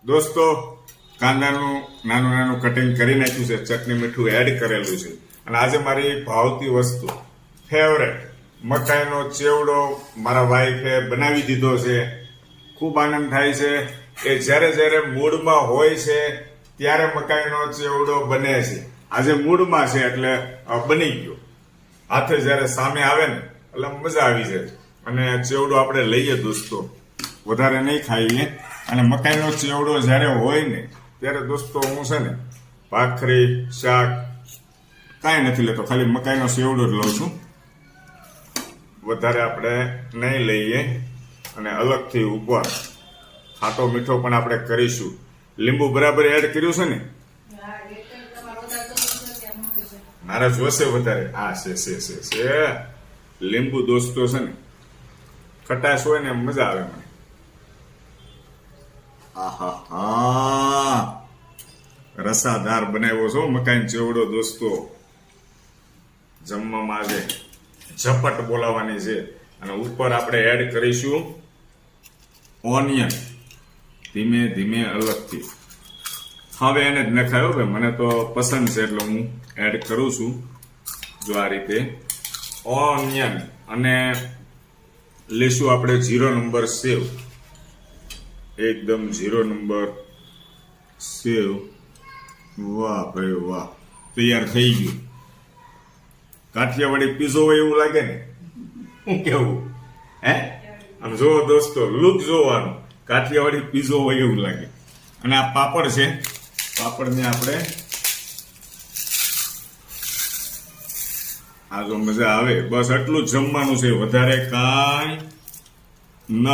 દોસ્તો કાંદાનું નાનું નાનું કટિંગ કરી નાખ્યું છે, ચટણી મીઠું એડ કરેલું છે. અને આજે મારી ભાવતી વસ્તુ ફેવરેટ મકાઈનો ચેવડો મારા વાઈફે બનાવી દીધો છે. ખૂબ આનંદ થાય છે કે જ્યારે જ્યારે મૂડમાં હોય છે ત્યારે મકાઈનો ચેવડો બને છે. આજે મૂડમાં છે એટલે બની ગયો. હાથે જ્યારે સામે આવે ને એટલે મજા આવી જાય. અને ચેવડો આપણે લઈએ દોસ્તો, વધારે નહીં ખાઈએ. અને મકાઈનો ચેવડો જ્યારે હોય ને ત્યારે દોસ્તો હું છે ને ભાખરી શાક કાંઈ નથી લેતો, ખાલી મકાઈનો ચેવડો જ લઉં છું. વધારે આપણે નહીં લઈએ. અને અલગથી ઉપર ખાટો મીઠો પણ આપણે કરીશું. લીંબુ બરાબર એડ કર્યું છે ને? મારે જોશે વધારે. હા છે લીંબુ દોસ્તો છે ને, ખટાશ હોય ને મજા આવે મને. આહા રસાદાર બનાવ્યો છો મકાઈ ચેવડો દોસ્તો. જમવામાં આજે ઝપટ બોલાવવાની છે. અને ઉપર આપણે એડ કરીશું ઓનિયન, ધીમે ધીમે અલગથી. હવે એને જ નખાયો કે મને તો પસંદ છે એટલે હું એડ કરું છું. જો આ રીતે ઓનિયન. અને લેશું આપણે 0 નંબર સેવ, એકદમ 0 નંબર સેવ. વાહ ભાઈ વાહ, તૈયાર થઈ ગયું. કાઠિયાવાડી પીઝો હોય એવું લાગે ને? શું કેવું હે? આમ જોવો દોસ્તો, લુક જોવાનું. કાઠિયાવાડી પીઝો હોય એવું લાગે. અને આ પાપડ છે, પાપડને આપણે આ જો મજા આવે. બસ આટલું જ જમવાનું છે, વધારે કાંઈ ન